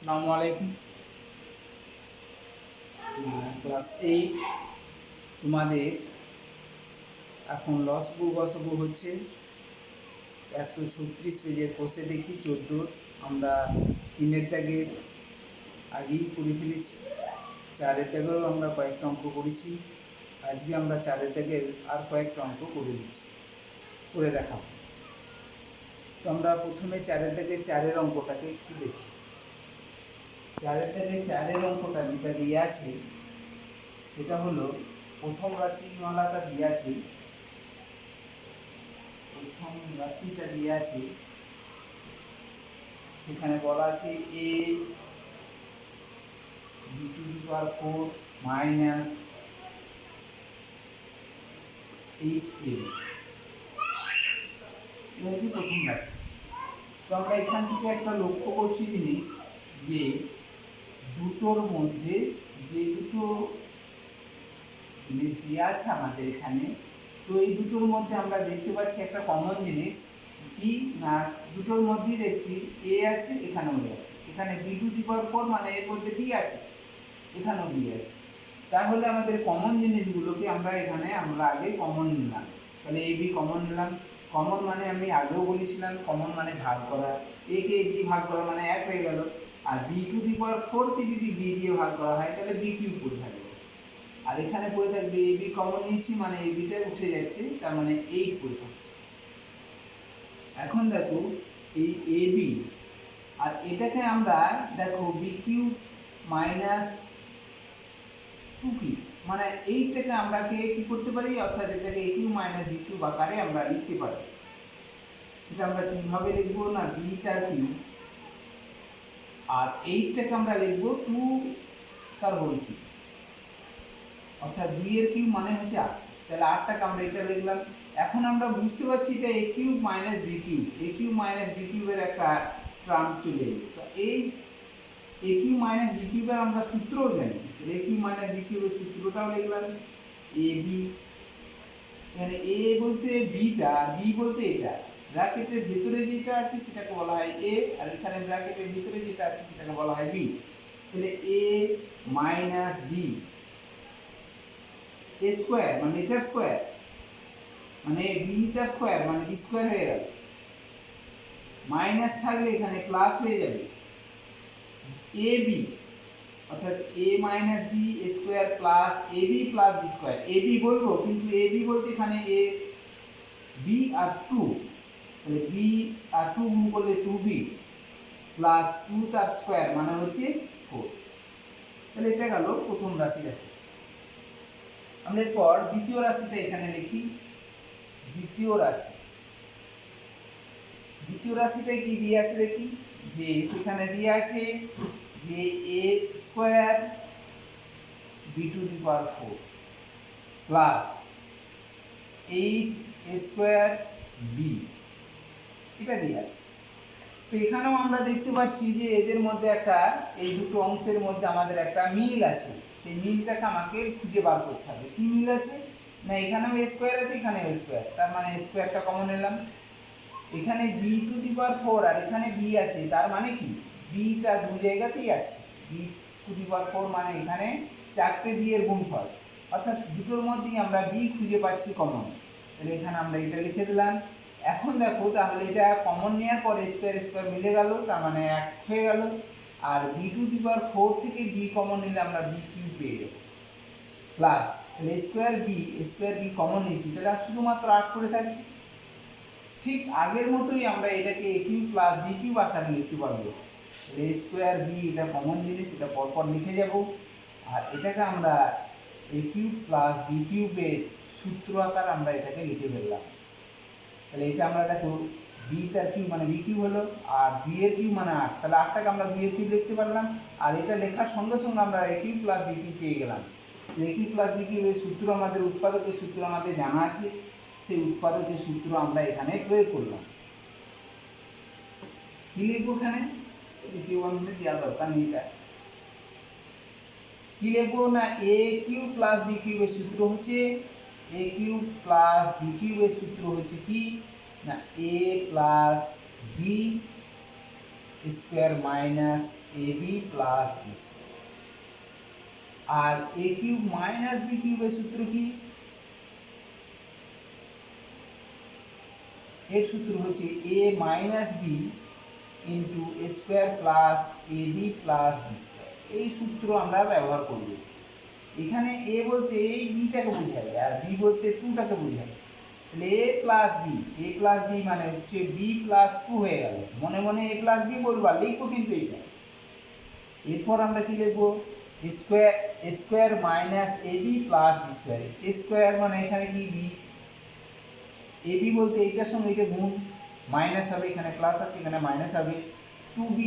আসসালামু আলাইকুম। ক্লাস 8 তোমাদের এখন লসগু গসগু হচ্ছে 136 পেজের কোষে দেখি 14 আমরা 3-এর দাগের আগেই করে ফেলেছি, 4-এর দাগেরও আমরা কয়েকটা অঙ্ক করেছি। আজকে আমরা 4-এর দাগের আর কয়েকটা অঙ্ক করে দেখাবো। তো আমরা প্রথমে 4-এর দাগের 4-এর অঙ্কটাকে একটু দেখি। 4-এর দাগের 4-এর অঙ্কটা যেটা দিয়ে আছে সেটা হলো প্রথম রাশিমালাটা দিয়ে আছে, প্রথম রাশিটা দিয়ে আছে, সেখানে বলা আছে a b⁴ মাইনাস 8ab, এটা হচ্ছে প্রথম রাশি। তো আমরা এখান থেকে একটা লক্ষ্য করছি জিনিস, যে দুটোর মধ্যে যে দুটো জিনিস দেওয়া আছে আমাদের এখানে, তো এই দুটোর মধ্যে আমরা দেখতে পাচ্ছি একটা কমন জিনিস কি না, দুটোর মধ্যেই দেখছি এ আছে, এখানেও এ আছে, এখানে b⁴ মানে এর মধ্যে বি আছে, এখানেও বি আছে। তাহলে আমাদের কমন জিনিসগুলোকে আমরা এখানে আগে কমন নিলাম। তাহলে এ বি কমন নিলাম। কমন মানে আমি আগেও বলেছিলাম, কমন মানে ভাগ করা, এ কে দিয়ে ভাগ করা মানে 1 হয়ে গেল। আর b⁴ কে যদি বি দিয়ে ভাগ করা হয় তাহলে b³ পড়ে থাকবে। আর এখানে পড়ে থাকবে এ বি কমন নিয়েছি মানে এ বিটা উঠে যাচ্ছে, তার মানে 8 পড়ে থাকছে। এখন দেখো এই এ বি আর এটাকে আমরা দেখো b³ মাইনাস 2p, মানে এইটাকে আমরা কি করতে পারি, অর্থাৎ এটাকে a³ মাইনাস b³ আকারে আমরা লিখতে পারি। সেটা আমরা কিভাবে লিখবো না, b তার কিউব আর 8টাকে আমরা লিখবো 2 তার হোল কিউব, অর্থাৎ 2 এর কিউব মানে হচ্ছে 8। তাহলে 8টাকে আমরা এটা লিখলাম। এখন আমরা বুঝতে পারছি এটা a³ minus b³ minus b³ এর একটা টার্ম চলে এলো। তো এই a³ মাইনাস b³ এর আমরা সূত্রও জানি, a³ মাইনাস b³ এর সূত্রটাও লিখলাম। ab, এখানে a বলতে bটা, b বলতে এটা, ব্র্যাকেটের ভিতরে যেটা আছে সেটাকে বলা হয় a, আর এখানে ব্র্যাকেটের ভিতরে যেটা আছে সেটাকে বলা হয় b। তাহলে a minus b a square মানে এটার স্কয়ার, মানে b তার স্কয়ার মানে b স্কয়ার হয়ে গেল, মাইনাস থাকলে এখানে প্লাস হয়ে যাবে ab, অর্থাৎ a minus b square plus ab plus b square. ab বলবো কিন্তু ab বলতে এখানে a b আর 2, তাহলে b আর 2 গুণ করলে 2b প্লাস 2 তার স্কয়ার মানে হচ্ছে 4। তাহলে এটা গেল প্রথম রাশি। দেখো আমরা এরপর দ্বিতীয় রাশিটা এখানে লিখি। দ্বিতীয় রাশিটা কি দিয়ে আছে দেখি, যে সেখানে দিয়ে আছে যে a square b⁴ plus 8a square b, এটা দিয়ে আছে। তো এখানেও আমরা দেখতে পাচ্ছি যে এদের মধ্যে একটা, এই দুটো অংশের মধ্যে আমাদের একটা মিল আছে। সেই মিলটাকে আমাকে খুঁজে বার করতে হবে। কি মিল আছে না, এখানেও a স্কয়ার আছে, এখানেও a স্কয়ার, তার মানে a স্কয়ারটা কমন নিলাম। এখানে b⁴ আর এখানে b আছে, তার মানে কি bটা দুই জায়গাতেই আছে। b⁴ মানে এখানে 4টে b এর গুণফল, অর্থাৎ দুটোর মধ্যেই আমরা b খুঁজে পাচ্ছি কমন। তাহলে এখানে আমরা এটা লিখে দিলাম। এখন দেখো তাহলে এটা কমন নেওয়ার পরে স্কয়ার স্কয়ার মিলে গেল, তার মানে 1 হয়ে গেল। আর b⁴ থেকে b কমন নিলে আমরা b³ পেয়ে যাব প্লাস, তাহলে স্কয়ার b কমন নিয়েছি, তাহলে শুধুমাত্র 8 করে থাকছে। ঠিক আগের মতোই আমরা এটাকে a³ প্লাস b³ আকারে লিখতে পারবো। a স্কয়ার b এটা কমন জিনিস, এটা পরপর লিখে যাব। আর এটাকে আমরা a³ প্লাস b³ এর সূত্র আকার আমরা এটাকে লিখে ফেললাম। তাহলে এটা আমরা দেখো b তার কিউব মানে b³ হলো, আর b এর কিউব মানে 8, তাহলে 8টাকে আমরা 2 এর কিউব লিখতে পারলাম। আর এটা লেখার সঙ্গে সঙ্গে আমরা a³ প্লাস b³ পেয়ে গেলাম। a³ প্লাস b³ এর সূত্র আমাদের, উৎপাদকের সূত্র আমাদের জানা আছে, সেই উৎপাদকের সূত্র আমরা এখানে প্রয়োগ করলাম। কি লিখবো এখানে, দ্বিতীয় বন্ধনী দেওয়া দরকার নেই, এটা কি লিখবো না, a³ প্লাস b³ এর সূত্র হচ্ছে, a³ প্লাস b³ এর সূত্র হচ্ছে কি না a plus b square minus ab plus B square. আর এ কিউব মাইনাস বি কিউবের সূত্র কি? এর সূত্র হচ্ছে A minus B into A square plus A B plus B square. এই সূত্র আমরা ব্যবহার করব। এখানে এ বলতে এই বিটাকে বোঝায় আর বি বলতে টুটাকে বোঝায়। তাহলে এ প্লাস বি মানে হচ্ছে বি প্লাস টু হয়ে গেল। মনে মনে এ প্লাস বি বলবা, লিখবো কিন্তু এইটা। এরপর আমরা কি লিখবো? Square minus A B plus B square. Square মানে এখানে কি বি, এ বি বলতে এইটার সঙ্গে এটা গুণ, মাইনাস হবে, এখানে প্লাস আছে এখানে মাইনাস হবে, 2b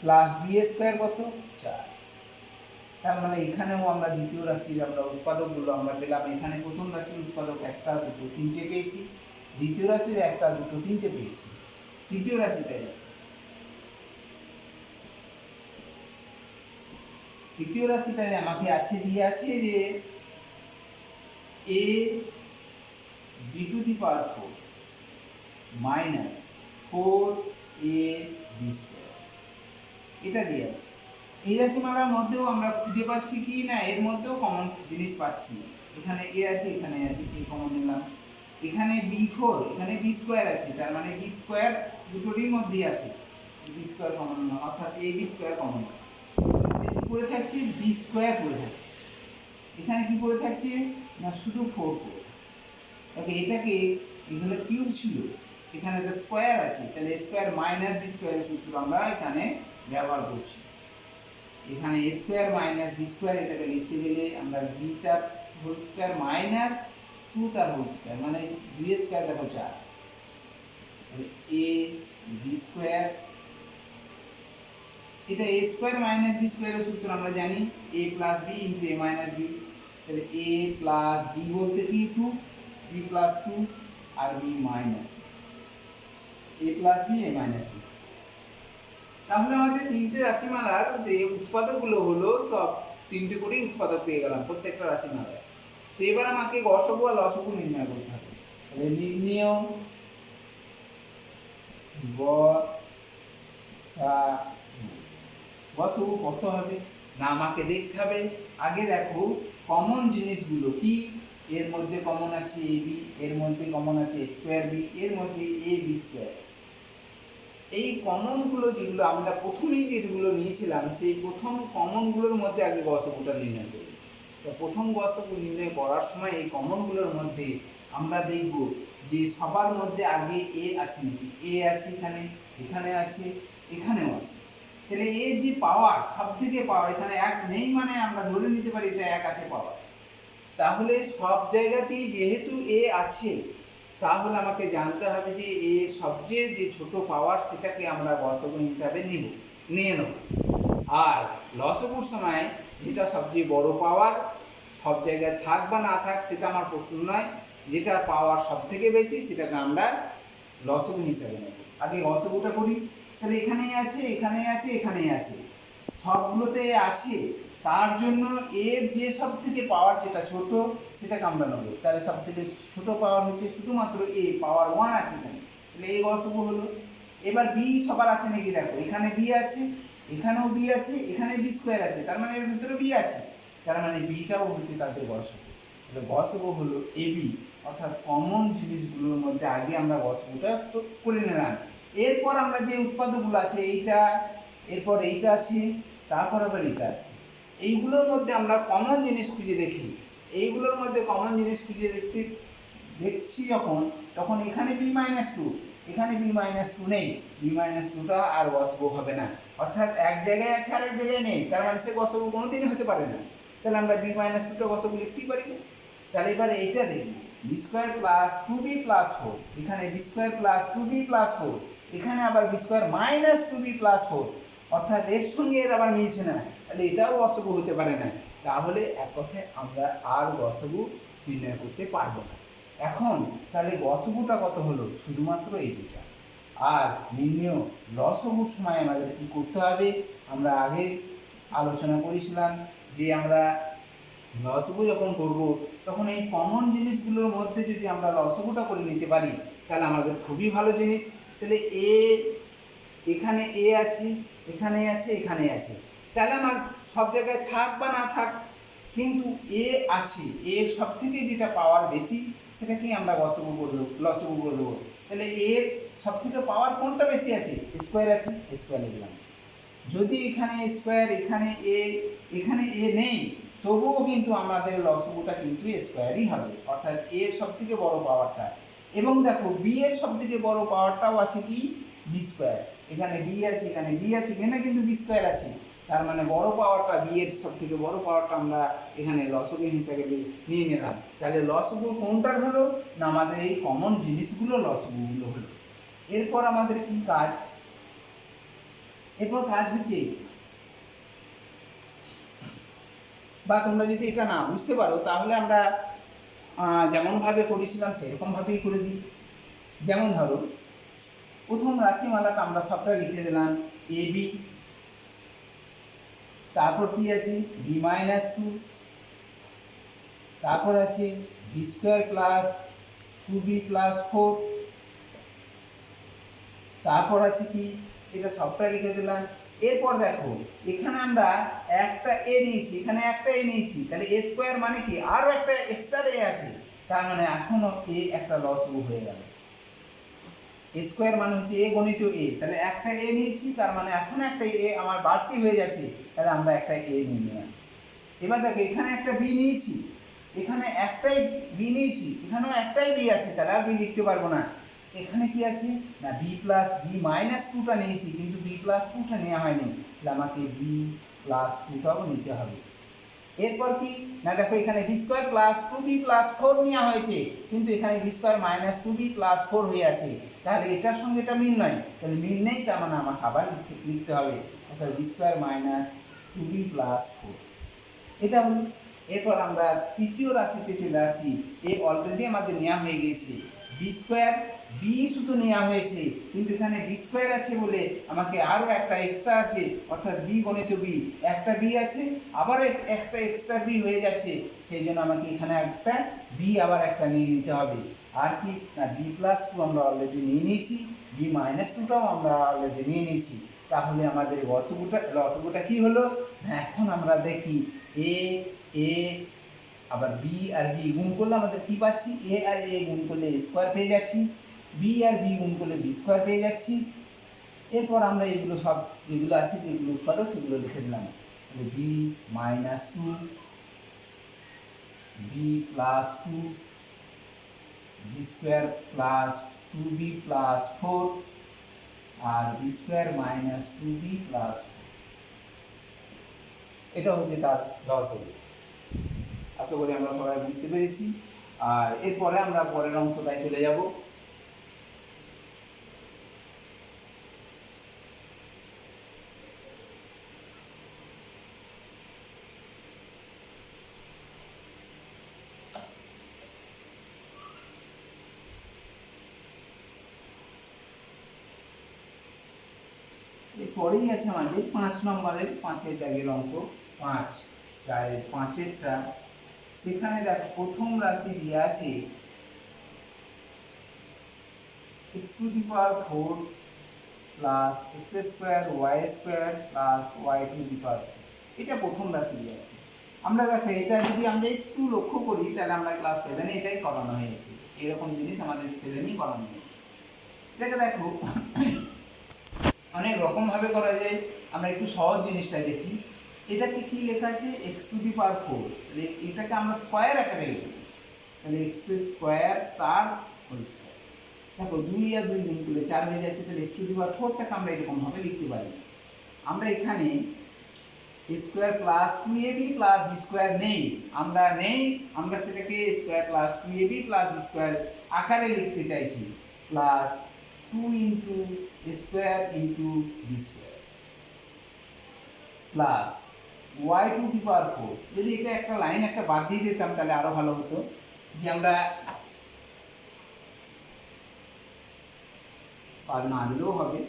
প্লাস বি স্কোয়ার কত 4। তার মানে এখানেও আমরা দ্বিতীয় রাশির আমরা উৎপাদকগুলো আমরা পেলাম। এখানে প্রথম রাশির উৎপাদক একটা দুটো তিনটে পেয়েছি, দ্বিতীয় রাশির একটা দুটো তিনটে পেয়েছি, তৃতীয় রাশিটা আছে। তৃতীয় রাশিটায় আমাকে আছে দিয়ে আছে যে a b two the power 4 minus 4ab square, এটা দিয়ে আছে। এই রাশিমালার মধ্যেও আমরা খুঁজে পাচ্ছি কি না, এর মধ্যেও কমন জিনিস পাচ্ছি। এখানে এ আছে, এখানে আছে, এ কমন নিলাম। এখানে b4, এখানে b স্কোয়ার আছে, তার মানে b স্কোয়ার দুটোরই মধ্যে আছে, b স্কোয়ার কমন নিলাম, অর্থাৎ ab স্কোয়ার কমন। কি পড়ে থাকছে? b স্কোয়ার পড়ে থাকছে। এখানে কি পড়ে থাকছে না, শুধু 4 পড়ে থাকছে। ওকে, এটাকে এগুলো কিউব ছিল, এখানে তো স্কোয়ার আছে, তাহলে স্কোয়ার মাইনাস বি স্কোয়ারের সূত্র আমরা এখানে ব্যবহার করছি। এখানে স্কোয়ার মাইনাস বি স্কোয়ার, এটাকে লিখতে গেলে আমরা বি তার হোল স্কোয়ার মাইনাস 2 তার হোল স্কোয়ার, মানে বি স্কোয়ার দেখো 4, এ বি স্কোয়ার। এটা এ স্কোয়ার মাইনাস বি স্কোয়ারের সূত্র আমরা জানি, এ প্লাস বি ইন্টু এ মাইনাস বি। তাহলে এ প্লাস বি বলতে কি 2, বি প্লাস 2 আর বি মাইনাস, এ প্লাস বি এ মাইনাস বি। তাহলে আমাদের তিনটে রাশিমালার যে উৎপাদকগুলো হলো, সব তিনটে করেই উৎপাদক পেয়ে গেলাম প্রত্যেকটা রাশিমালায়। তো এবার আমাকে গসগু আর লসগু নির্ণয় করতে হবে। তাহলে নির্ণয় গসগু কত হবে না, আমাকে দেখতে হবে আগে। দেখো কমন জিনিসগুলো কি, এর মধ্যে কমন আছে এ বি, এর মধ্যে কমন আছে স্কোয়ার বি, এর মধ্যে এ বি স্কোয়ার। এই কমনগুলো যেগুলো আমরা প্রথমেই যেগুলো নিয়েছিলাম, সেই প্রথম কমনগুলোর মধ্যে আগে গসগুটা নির্ণয় করি। তো প্রথম গসগু নির্ণয় করার সময় এই কমনগুলোর মধ্যে আমরা দেখব যে সবার মধ্যে আগে এ আছে নাকি। এ আছে এখানে, এখানে আছে, এখানেও আছে। তাহলে এ যে পাওয়ার, সব থেকে পাওয়ার এখানে এক নেই, মানে আমরা ধরে নিতে পারি এটা এক আছে পাওয়ার। তাহলে সব জায়গাতেই যেহেতু এ আছে, তাহলে আমাকে জানতে হবে যে এর সবচেয়ে যে ছোট পাওয়ার সেটাকে আমরা গসগু হিসাবে নিয়ে নেব। আর লসগুর সময় যেটা সবচেয়ে বড় পাওয়ার, সব জায়গায় থাক বা না থাক সেটা আমার প্রশ্ন নয়, যেটা পাওয়ার সব থেকে বেশি সেটাকে আমরা লসগু হিসাবে নেব। আগে গসগুটা করি। তাহলে এখানেই আছে, এখানেই আছে, এখানেই আছে, সবগুলোতে আছে। তার জন্য এর যে সব থেকে পাওয়ার যেটা ছোট সেটাকে আমরা নেব। তাহলে সব থেকে ছোট পাওয়ার হচ্ছে শুধুমাত্র এ, পাওয়ার 1 আছে এখানে, তাহলে এই গসগু হলো। এবার বি সবার আছে নাকি দেখো, এখানে বি আছে, এখানেও বি আছে, এখানে বি স্কোয়ার আছে, তার মানে এর ভিতরে বি আছে, তার মানে বিটাও হচ্ছে তাদের গসগু। তাহলে গসগু হলো এ বি, অর্থাৎ কমন জিনিসগুলোর মধ্যে আগে আমরা গসগুটা তো করে নিলাম। এরপর আমরা যে উৎপাদকগুলো আছে, এইটা, এরপর এইটা আছে, তারপর আবার এটা আছে, এইগুলোর মধ্যে আমরা কমন জিনিস খুঁজে দেখি। এইগুলোর মধ্যে কমন জিনিস খুঁজে দেখছি যখন, তখন এখানে বি মাইনাস 2, এখানে বি মাইনাস 2 নেই, বি মাইনাস 2টা আর গসগু হবে না। অর্থাৎ এক জায়গায় আছে আর এক জায়গায় নেই, তার মানে সে গসগু কোনোদিনই হতে পারে না। তাহলে আমরা বি মাইনাস 2টা গসগু লিখতেই পারি না। তাহলে এবারে এইটা দেখব, B square plus 2b plus 4, এখানে B square plus 2b plus 4, এখানে আবার B square minus 2b plus 4, অর্থাৎ এর সঙ্গে এর আবার মিলছে না, তাহলে এটাও গসগু হতে পারে না। তাহলে এক কথায় আমরা আর গসগু নির্ণয় করতে পারবো না। এখন তাহলে গসগুটা কত হলো, শুধুমাত্র এই দুটা। আর নির্ণয় লসগুর সময় আমাদের কি করতে হবে, আমরা আগে আলোচনা করেছিলাম যে আমরা লসগু যখন করব তখন এই কমন জিনিসগুলোর মধ্যে যদি আমরা লসগুটা করে নিতে পারি তাহলে আমাদের খুবই ভালো জিনিস। তাহলে এ এখানে এ আছে, এখানে আছে, এখানে আছে, তাহলে আমার সব জায়গায় থাক বা না থাক কিন্তু এ আছে, এর সব থেকে যেটা পাওয়ার বেশি সেটাকেই আমরা লসগু করে দেবো। তাহলে এর সব থেকে পাওয়ার কোনটা বেশি আছে? স্কোয়ার আছে, স্কোয়ার লিখলাম। যদি এখানে স্কোয়ার, এখানে এ নেই, তবুও কিন্তু আমাদের লসগুটা কিন্তু স্কোয়ারই হবে, অর্থাৎ এর সব থেকে বড় পাওয়ারটা। এবং দেখো বি এর সব থেকে বড় পাওয়ারটাও আছে কি? B square. এখানে বি আছে, এখানে বি আছে, এখানে কিন্তু বি স্কোয়ার আছে। তার মানে বড় পাওয়ারটা, বি এর সব থেকে বড় পাওয়ারটা আমরা এখানে লসগু হিসাবে নিয়ে নিলাম। তাহলে লসগু কোনটার হলো না? আমাদের এই কমন জিনিসগুলো লসগুলো হলো। এরপর আমাদের কি কাজ? এরপর কাজ হচ্ছে, বা তোমরা যদি এটা না বুঝতে পারো তাহলে আমরা যেমনভাবে করেছিলাম সেরকমভাবেই করে দিই। যেমন ধরো প্রথম রাশিমালাটা আমরা সবটা লিখে দিলাম এ বি, তারপর কি আছে? বি মাইনাস টু, তারপর আছে B square plus two B plus four, তারপর আছে কি? এটা সবটা লিখে দিলাম। এরপর দেখো এখানে আমরা একটা এ নিয়েছি, এখানে একটা এ নিয়েছি, তাহলে এ স্কোয়ার মানে কি? আরও একটা এক্সট্রা এ আছে, তার মানে এখনো এ একটা লসগু হয়ে গেল। এ স্কোয়ার মানে হচ্ছে এ গণিত এ, তাহলে একটা এ নিয়েছি, তার মানে এখন একটা এ আমার বাড়তি হয়ে যাচ্ছে, তাহলে আমরা একটা এ নিয়ে নিলাম। এবার দেখো এখানে একটা বি নিয়েছি, এখানে একটাই বি নিয়েছি, এখানেও একটাই বি আছে, তাহলে আর বি লিখতে পারবো না। এখানে কি আছে না? বি প্লাস বি মাইনাস টুটা নিয়েছি, কিন্তু বি প্লাস টুটা নেওয়া হয়নি, তাহলে আমাকে বি প্লাস টুটাও নিতে হবে। এরপর কি না? দেখো এখানে B square plus two B plus four নেওয়া হয়েছে, কিন্তু এখানে B square minus two B plus four হয়ে আছে, তাহলে এটার সঙ্গে এটা মিল নয়, তাহলে মিল নেই, তার মানে আমাকে আবার লিখতে হবে, অর্থাৎ b square minus two B plus four, এটা হলো। এরপর আমরা তৃতীয় রাশিতে চলে আসি। এ অলরেডি আমাদের নেওয়া হয়ে গিয়েছে বি স্কোয়ার, বি শুধু নেওয়া হয়েছে, কিন্তু এখানে বি স্কোয়ার আছে বলে আমাকে আরও একটা এক্সট্রা আছে, অর্থাৎ বি গণিত বি, একটা বি আছে, আবার একটা এক্সট্রা বি হয়ে যাচ্ছে, সেই জন্য আমাকে এখানে একটা বি আবার একটা নিয়ে নিতে হবে। আর কি না? বি প্লাস টু আমরা অলরেডি নিয়ে নিয়েছি, বি মাইনাস টুটাও আমরা অলরেডি নিয়ে নিয়েছি, তাহলে আমাদের লসগুটা কি হলো? এখন আমরা দেখি এ এ আবার বি আর বি গুণ করলে আমাদের কি পাচ্ছি? এ আর এ গুণ করলে স্কোয়ার পেয়ে যাচ্ছি, বি আর বি গুণ করলে বি স্কোয়ার পেয়ে যাচ্ছি। এরপর আমরা এগুলো সব যেগুলো আছে, যেগুলো উৎপাদক সেগুলো লিখে দিলাম, তাহলে B minus two, B plus two, B square plus two B plus four, আর B square minus two B plus four, এটা হচ্ছে তার লসগু। আশা করি আমরা সবাই বুঝতে পেরেছি। আর এরপরে আমরা পরের অংশটায় চলে যাব। এরপরেই আছে আমাদের 5 নম্বরের 5-এর দাগের অঙ্ক, 5 4-এর 5-এরটা। সেখানে দেখো প্রথম রাশি দিয়ে আছে x to the power 4 plus x square y square plus y to the power 4, এটা প্রথম রাশি দিয়ে আছে। আমরা দেখো এটা যদি আমরা একটু লক্ষ্য করি, তাহলে আমরা ক্লাস 7-এ এটাই করানো হয়েছে, এরকম জিনিস আমাদের 7-এই করানো হয়েছে। এটাকে দেখো অনেক রকম ভাবে করা যায়, আমরা একটু সহজ জিনিসটা দেখি। এটাকে কি লেখা আছে? x টু দি পাওয়ার 4, তাহলে এটাকে আমরা স্কোয়ার আকারে লিখি, তাহলে x স্কোয়ার তার হোল স্কোয়ার। দেখো 2 আর 2 গুণ করলে 4 হয়ে যাচ্ছে, তাহলে x টু দি পাওয়ার 4টাকে আমরা এরকম ভাবে লিখতে পারি। আমরা এখানে square plus 2ab plus B square নেই, আমরা সেটাকে square plus 2ab plus B square আকারে লিখতে চাইছি, plus 2 into square into B square plus Y to the power 4। যদি এটা একটা লাইন একটা বাদ দিয়ে দিতাম তাহলে আরো ভালো হতো, যে আমরা বাদ না দিলেও হবে,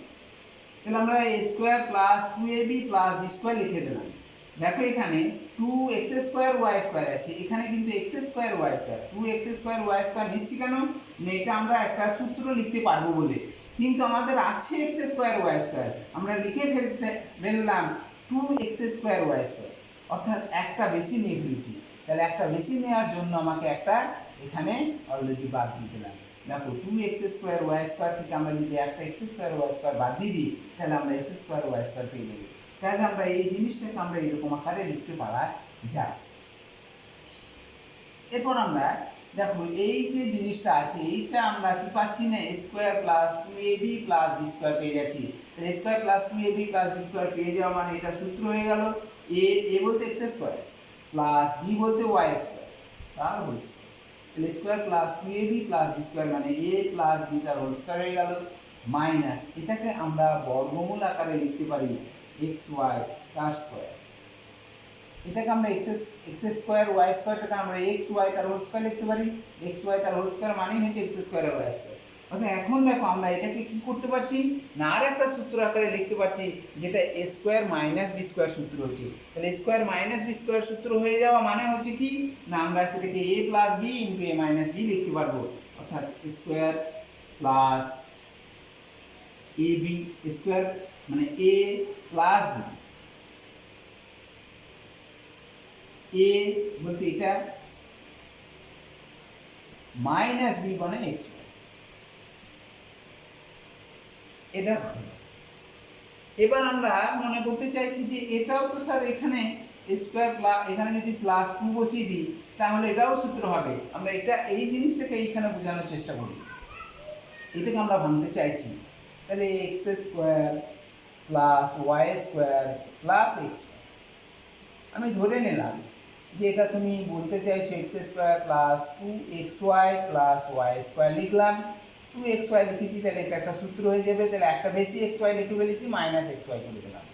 তাহলে আমরা square plus 2ab plus B square লিখে দিলাম। দেখো এখানে 2x স্কোয়ার ওয়াই স্কোয়ার আছে, এখানে কিন্তু x square y square, 2x square y square নিচ্ছি কেন? এটা আমরা একটা সূত্র লিখতে পারবো বলে, কিন্তু আমাদের আছে এক্স স্কোয়ার ওয়াই স্কোয়ার, আমরা লিখে ফেললাম 2x² ওয়াই স্কোয়ার, অর্থাৎ একটা বেশি নিয়ে ফেলেছি। তাহলে একটা বেশি নেওয়ার জন্য আমাকে একটা এখানে অলরেডি বাদ দিয়ে দিলাম। দেখো 2x² ওয়াই স্কোয়ার থেকে আমরা যদি একটা x² ওয়াই স্কোয়ার বাদ দিয়ে দিই তাহলে আমরা x² ওয়াই স্কোয়ার পেয়ে যাবো। তাহলে আমরা এই জিনিসটাকে আমরা এরকম আকারে লিখতে পারা যায়। এরপর আমরা দেখো এই যে জিনিসটা আছে এইটা আমরা কি পাচ্ছি না, square plus 2ab plus B square পেয়ে যাচ্ছি। তাহলে square plus 2ab plus B square পেয়ে যাওয়া মানে এটা সূত্র হয়ে গেল এ বলতে এক্স স্কোয়ার প্লাস বি বলতে ওয়াই স্কোয়ার তার হোল স্কোয়ার। তাহলে square plus 2ab plus B square মানে এ প্লাস বি তার হোল স্কোয়ার হয়ে গেল, মাইনাস এটাকে আমরা বর্গমূল আকারে লিখতে পারি xy তার স্কোয়ার। এটাকে আমরা x স্কোয়ার ওয়াই স্কোয়ারটাকে আমরা xy তার হোল স্কোয়ার লিখতে পারি, xy তার হোল স্কোয়ার মানেই হচ্ছে x স্কোয়ার ওয়াই স্কোয়ার। অর্থাৎ এখন দেখো আমরা এটাকে কি করতে পারছি না, আর একটা সূত্র আকারে লিখতে পারছি যেটা a square minus B square সূত্র হচ্ছে। তাহলে স্কোয়ার মাইনাস বি স্কোয়ার সূত্র হয়ে যাওয়া মানে হচ্ছে কি না, আমরা সেটাকে a plus b into a minus b লিখতে পারবো। অর্থাৎ স্কোয়ার প্লাস এ বি স্কোয়ার মানে a প্লাস বি, এ বলতে এটা মাইনাস বি মানে এক্স, এটা। এবার আমরা মনে করতে চাইছি যে এটাও তো স্যার এখানে স্কোয়ার প্লাস, এখানে যদি প্লাস 2 বসিয়ে দিই তাহলে এটাও সূত্র হবে। আমরা এটা এই জিনিসটাকে এইখানে বোঝানোর চেষ্টা করি, এটাকে আমরা ভাঙতে চাইছি। তাহলে x square plus Y square plus x, আমি ধরে নিলাম যে এটা তুমি বলতে চাইছো x square plus 2xy plus Y square লিখলাম, 2xy লিখেছি তাহলে এটা একটা সূত্র হয়ে যাবে। তাহলে একটা বেশি xy লিখে ফেলেছি মাইনাস xy করে দিলাম।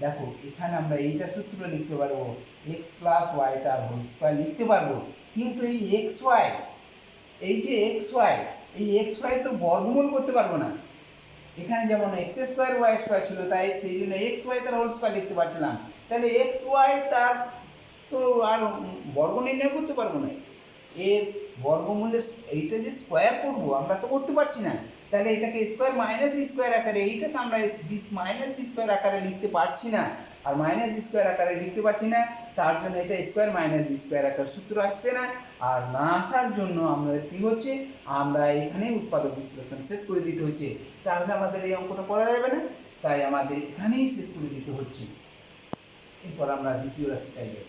দেখো এখানে আমরা এইটা সূত্র লিখতে পারবো x প্লাস ওয়াই তার হোল স্কোয়ার লিখতে পারবো, কিন্তু এই xy, এই যে xy, এই xy তো বর্গমূল করতে পারবো না। এখানে যেমন এক্স স্কোয়ার ওয়াই স্কোয়ার ছিল তাই সেই জন্য xy তার হোল স্কোয়ার লিখতে পারছিলাম। তাহলে xy তার তো আর বর্গ নির্ণয় করতে পারবো না, এর বর্গমূলের এইটা যে স্কোয়ার করবো আমরা তো করতে পারছি না। তাহলে এটাকে স্কোয়ার মাইনাস বি স্কোয়ার আকারে, এইটাকে আমরা মাইনাস বি স্কোয়ার আকারে লিখতে পারছি না, আর মাইনাস বি স্কোয়ার আকারে লিখতে পারছি না, তার জন্য এটা স্কোয়ার মাইনাস বি স্কোয়ার আকার সূত্র আসছে না। আর না আসার জন্য আমাদের কি হচ্ছে, আমরা এখানে উৎপাদক বিশ্লেষণ শেষ করে দিতে হচ্ছে। তাহলে আমাদের এই অঙ্কটা করা যাবে না, তাই আমাদের এখানেই শেষ করে দিতে হচ্ছে। এরপর আমরা দ্বিতীয় রাশিটাই যাই।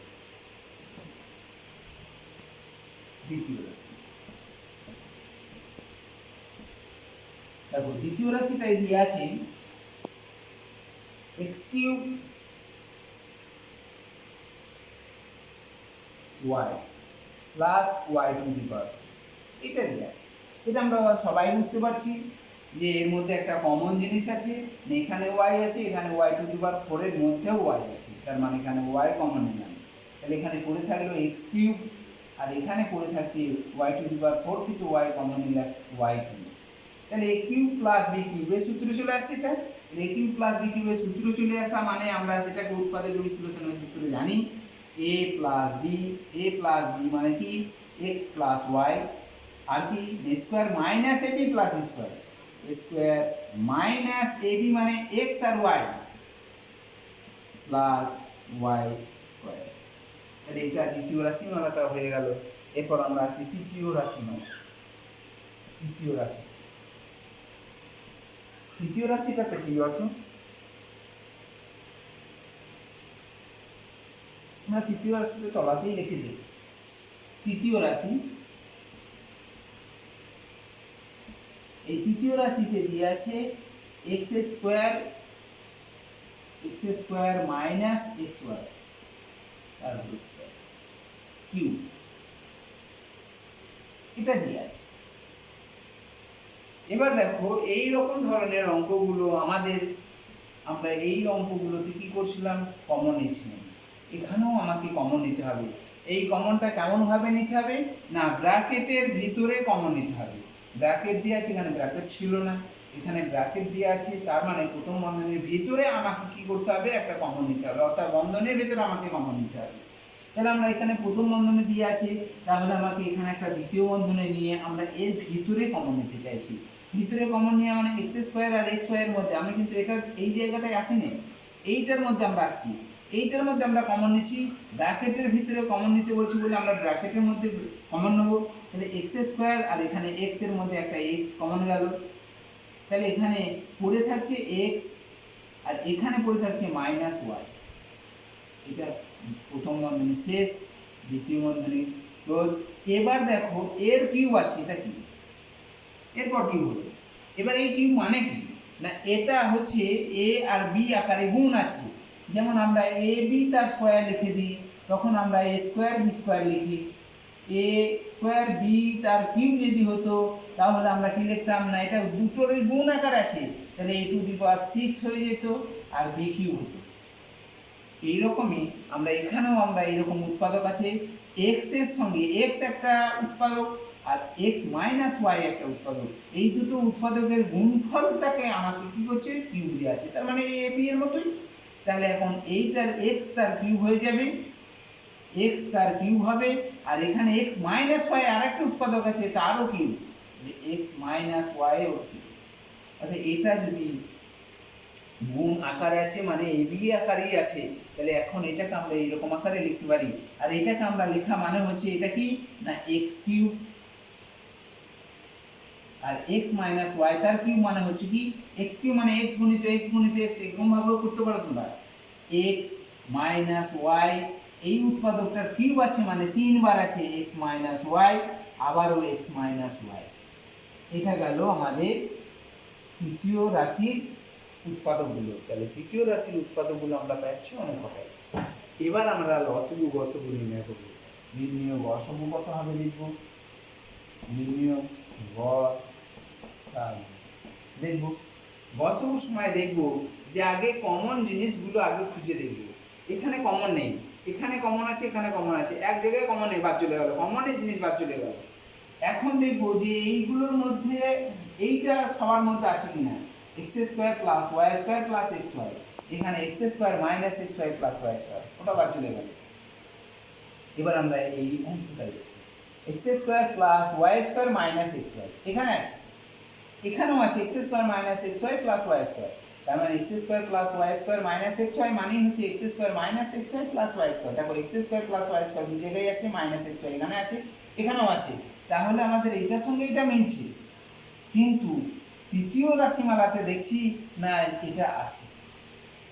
দ্বিতীয় রাশি দেখো, দ্বিতীয় রাশিটাই দিয়ে আছে X cube Y plus Y to the power, এটা দিয়ে আছে। এটা আমরা সবাই বুঝতে পারছি যে এর মধ্যে একটা কমন জিনিস আছে, এখানে ওয়াই আছে, এখানে ওয়াই টু দি পাওয়ার 4 এর মধ্যেও ওয়াই আছে, তার মানে এখানে ওয়াই কমন নিলাম। তাহলে এখানে পড়ে থাকলো এক্স কিউব, আর এখানে পড়ে থাকছে ওয়াই টু দি পাওয়ার 4 থেকে ওয়াই কমন নিলাম ওয়াই কিউব। তাহলে এ কিউব প্লাস বি কিউবের সূত্র চলে আসছে। এটা এ কিউব প্লাস বি কিউবের সূত্র চলে আসা মানে আমরা সেটাকে উৎপাদক বিশ্লেষণের সূত্র জানি, এ প্লাস বি মানে কি এক্স প্লাস ওয়াই, আর কি square minus ab plus B square, square minus ab মানে এক্স আর ওয়াই প্লাস ওয়াই স্কোয়ার। তাহলে এটা দ্বিতীয় রাশিমালাটা হয়ে গেল। এরপর আমরা আসি তৃতীয় রাশিমালা। তৃতীয় রাশি, তৃতীয় রাশিটাতে কি আছে, আমরা তৃতীয় রাশিতে তলাতেই লিখে দিই। তৃতীয় রাশি, এই তৃতীয় রাশিতে দিয়ে আছে x square minus x y তার হোল স্কোয়ার কিউব, এটা দিয়ে আছে। এবার দেখো এই রকম ধরনের অঙ্কগুলো আমাদের, আমরা এই অঙ্কগুলোতে কি করছিলাম, কমন নিয়েছিলাম। এখানেও আমাকে কমন নিতে হবে। এই কমনটা কেমন ভাবে নিতে হবে না, ব্র্যাকেটের ভিতরে কমন নিতে হবে। ব্র্যাকেট দিয়ে আছে, এখানে ব্র্যাকেট ছিল না, এখানে ব্র্যাকেট দিয়ে আছে, তার মানে প্রথম বন্ধনীর ভিতরে আমাকে কি করতে হবে, একটা কমন নিতে হবে, অর্থাৎ বন্ধনীর ভিতরে আমাকে কমন নিতে হবে। তাহলে আমরা এখানে প্রথম বন্ধনী দিয়ে আছি, তাহলে আমাকে এখানে একটা দ্বিতীয় বন্ধনী নিয়ে আমরা এর ভিতরে কমন নিতে চাইছি। ভিতরে কমন নিয়ে মানে এক্স স্কোয়ার আর এক্স ওয়াই এর মধ্যে আমি কিন্তু এটা এই জায়গাটায় আসিনি, এইটার মধ্যে আমরা আসছি, এইটার মধ্যে আমরা কমন নিচ্ছি, ব্র্যাকেটের ভিতরে কমন নিতে বলছি বলে আমরা ব্র্যাকেটের মধ্যে কমন নেব। তাহলে এক্স স্কোয়ার আর এখানে এক্স এর মধ্যে একটা এক্স কমন গেল, তাহলে এখানে পড়ে থাকছে এক্স আর এখানে পড়ে থাকছে মাইনাস ওয়াই। এটা প্রথম বন্ধনী শেষ, দ্বিতীয় বন্ধনী ক্লোজ। এবার দেখো এর কিউব আছে, এটা কি, এরপর কিউব হলো। এবার এই কিউব মানে কি না, এটা হচ্ছে এ আর বি আকারে গুণ আছে, যেমন আমরা এ বি তার স্কোয়ার লিখে দিই, তখন আমরা এ স্কোয়ার বি স্কোয়ার লিখি। এ স্কোয়ার বি তার কিউব যদি হতো তাহলে আমরা কি লিখতাম না, এটা দুটোরই গুণ আকার আছে, তাহলে এ টু দি পাওয়ার 6 হয়ে যেত আর বি কিউব হতো। এইরকমই আমরা এখানেও আমরা এরকম উৎপাদক আছে, এক্স এর সঙ্গে এক্স একটা উৎপাদক আর এক্স মাইনাস ওয়াই একটা উৎপাদক, এই দুটো উৎপাদকের গুণফলটাকে আমাকে কি করছে, কিউব দেওয়া আছে, তার মানে এ বি এর মতোই। তাহলে এখন এইটার এক্স তার কিউব হয়ে যাবে, এক্স তার কিউব হবে, আর এখানে এক্স মাইনাস ওয়াই আর একটা উৎপাদক আছে তারও কিউব, এক্স মাইনাস ওয়াই এর কিউব। অর্থাৎ এটা যদি গুণ আকারে আছে মানে এ বি আকারেই আছে, তাহলে এখন এটাকে আমরা এইরকম আকারে লিখতে পারি, আর এটাকে আমরা লেখা মানে হচ্ছে এটা কি না এক্স কিউব, আর এক্স মাইনাস ওয়াই তার কিউব মানে হচ্ছে কি এক্স কিউব, মানে এক্স গুণিত এক্স গুণিত এক্স, এরকম ভাবেও করতে পারো তোমরা। এক্স মাইনাস ওয়াই এই উৎপাদকটার কিউব আছে মানে 3 বার আছে এক্স মাইনাস ওয়াই, আবারও এক্স মাইনাস ওয়াই। এটা গেল আমাদের তৃতীয় রাশির উৎপাদকগুলো। তাহলে তৃতীয় রাশির উৎপাদকগুলো আমরা পাচ্ছি অনেক কথায়। এবার আমরা লসগু গসগু নির্ণয় করব। নির্ণয় গসগু কত হবে লিখব, নির্ণয় গসগু দেখব। গসগুর সময় দেখব যে আগে কমন জিনিসগুলো আগে খুঁজে দেখব। এখানে কমন নেই, এখানে কমন আছে, এখানে কমন আছে, এক জায়গায় কমন নেই, বাদ চলে গেল, কমনের জিনিস বাদ চলে গেল। এখন দেখব যে এইগুলোর মধ্যে এইটা সবার মধ্যে আছে কিনা, X square plus Y square plus X Y, এখানে X square minus x Y plus Y square, ওটা বাদ চলে গেল। এবার আমরা এই অংশটা দেখব, X square plus Y square minus x Y এখানে আছে, এখানেও আছে x square minus x Y plus Y square, তার মানে X square plus Y square minus x Y মানেই হচ্ছে X square minus x Y plus Y square. দেখো x square plus Y square দুই জায়গায় আছে, মাইনাস এক্স ওয়াই এখানে আছে, এখানেও আছে, তাহলে আমাদের এইটার সঙ্গে এটা মিলছে। কিন্তু তৃতীয় রাশিমালাতে দেখছি না এটা আছে,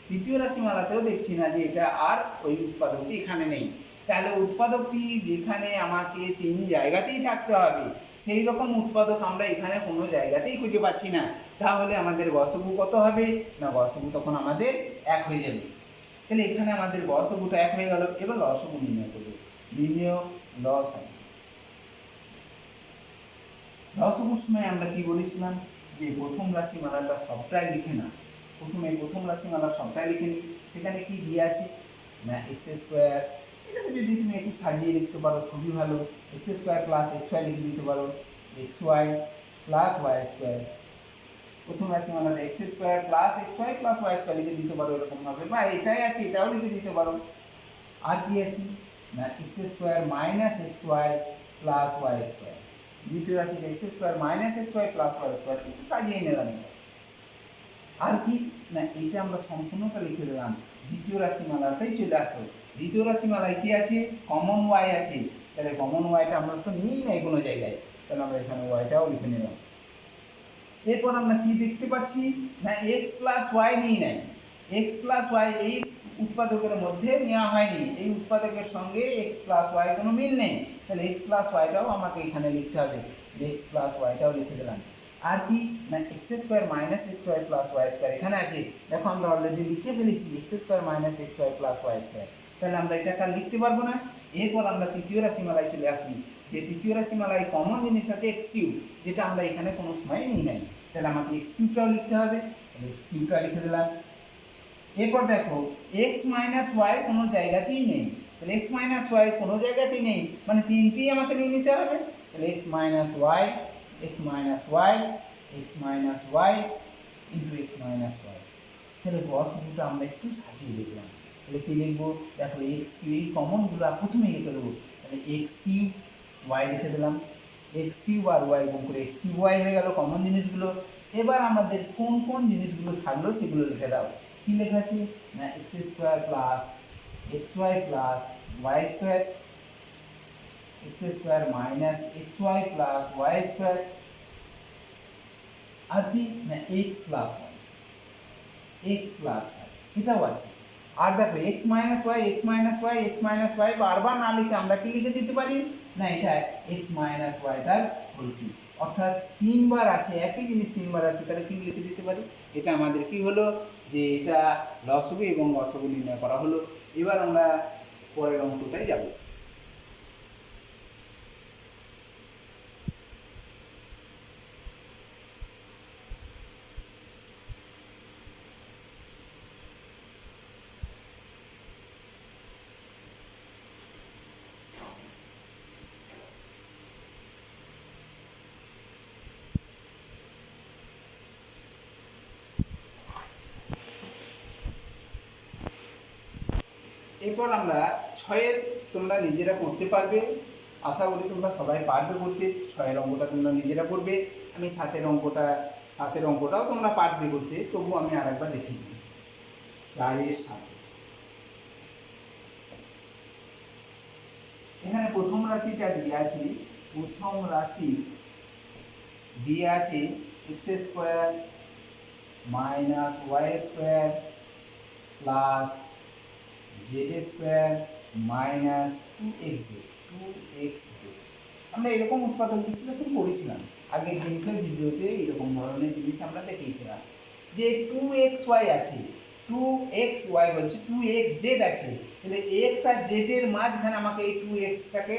তৃতীয় রাশিমালাতেও দেখছি না যে এটা আর ওই উৎপাদকটি এখানে নেই। তাহলে উৎপাদকটি যেখানে আমাকে 3 জায়গাতেই থাকতে হবে সেই রকম উৎপাদক আমরা এখানে কোনো জায়গাতেই খুঁজে পাচ্ছি না, তাহলে আমাদের গসগু কত হবে না, গসগু তখন আমাদের 1 হয়ে যাবে। তাহলে এখানে আমাদের গসগুটা 1 হয়ে গেল। এবার লসগু নির্ণয় করব, নির্ণয় লসগু। লসগুর সময় আমরা কি বলেছিলাম যে প্রথম রাশিমালাটা সবটাই লিখে না, প্রথমে প্রথম রাশিমালা সবটাই লিখে নিই। সেখানে কি দিয়ে আছে না এক্স স্কোয়ার, এটাকে যদি তুমি একটু সাজিয়ে লিখতে পারো খুবই ভালো, X square plus X Y লিখে দিতে পারো, X Y plus Y square, প্রথম রাশিমালাটা X square plus X Y plus Y square লিখে দিতে পারো এরকম ভাবে, বা এটাই আছে এটাও লিখে দিতে পারো। আর কি আছে না x square minus x Y plus Y square, দ্বিতীয় রাশিটা x square minus x Y plus Y square, একটু সাজিয়ে নিলাম। আর কি না এটা আমরা সম্পূর্ণটা লিখে দিলাম, দ্বিতীয় রাশিমালাটাই চলে আসো। দ্বিতীয় রাশিমালায় কি আছে, কমন ওয়াই আছে, তাহলে কমন ওয়াইটা আমরা তো নিই নাই কোনো জায়গায়, তাহলে আমরা এখানে ওয়াইটাও লিখে নিলাম। এরপর আমরা কি দেখতে পাচ্ছি না এক্স প্লাস ওয়াই নিই নাই, এক্স প্লাস ওয়াই এই উৎপাদকের মধ্যে নেওয়া হয়নি, এই উৎপাদকের সঙ্গে এক্স প্লাস ওয়াই কোনো মিল নেই, তাহলে এক্স প্লাস ওয়াইটাও আমাকে এখানে লিখতে হবে, এক্স প্লাস ওয়াইটাও লিখে দিলাম। আর কি না x square minus x Y plus Y square এখানে আছে, দেখো আমরা অলরেডি লিখে ফেলেছি x square minus x Y plus Y square, তাহলে আমরা এটাকে আর লিখতে পারবো না। এরপর আমরা তৃতীয় রাশিমালায় চলে আসি, যে তৃতীয় রাশিমালায় কমন জিনিস আছে এক্স কিউব, যেটা আমরা এখানে কোনো সময় নিই নাই, তাহলে আমাকে এক্স কিউবটাও লিখতে হবে, এক্স কিউবটা লিখে দিলাম। এরপর দেখো এক্স মাইনাস ওয়াই কোনো জায়গাতেই নেই, তাহলে এক্স মাইনাস ওয়াই কোনো জায়গাতেই নেই মানে তিনটেই আমাকে নিয়ে নিতে হবে, তাহলে x minus Y x minus Y x minus y into x minus y. তাহলে গসগুলোটা আমরা একটু সাজিয়ে লিখলাম, তাহলে কি লিখবো দেখো এক্স কিউ এই কমনগুলো প্রথমে লিখে দেবো, তাহলে এক্স কিউব ওয়াই লিখে দিলাম এক্স কিউব আর ওয়াই গুণ করে এক্স কিউব ওয়াই হয়ে গেল কমন জিনিসগুলো। এবার আমাদের কোন কোন জিনিসগুলো থাকলো সেগুলো লিখে দাও। কি লেখা আছে না x square plus X Y plus Y square, x square minus x Y plus Y square, আর কি না X plus Y, X plus Y এটাও আছে। আর দেখো X minus Y x minus Y x minus Y বারবার না লিখে আমরা কি লিখে দিতে পারি না এটা এক্স মাইনাস ওয়াই তার হোল কিউব, অর্থাৎ তিনবার আছে একই জিনিস তিনবার আছে, তাহলে কি লিখে দিতে পারি এটা আমাদের কি হলো যে এটা লসগু এবং গসগু নির্ণয় করা হলো। এবার আমরা পরের অঙ্কটায় যাব। এরপর আমরা ছয়ের তোমরা নিজেরা করতে পারবে, আশা করি তোমরা সবাই পারবে করতে। ছয়ের অঙ্কটা তোমরা নিজেরা করবে, আমি সাতের অঙ্কটাও তোমরা পারবে করতে, তবু আমি আরেকবার দেখিয়ে দিই। 4 7 এখানে প্রথম রাশিটা দিয়ে আছে, প্রথম রাশি দিয়ে আছে x square minus y square plus Z square minus 2xz। আমরা এরকম উৎপাদক বিশ্লেষণ করেছিলাম আগের দিনকার ভিডিওতে, এরকম ধরনের জিনিস আমরা দেখিয়েছিলাম যে 2xy আছে, 2xy বলছে 2xz আছে, তাহলে x আর z এর মাঝখানে আমাকে এই 2xzটাকে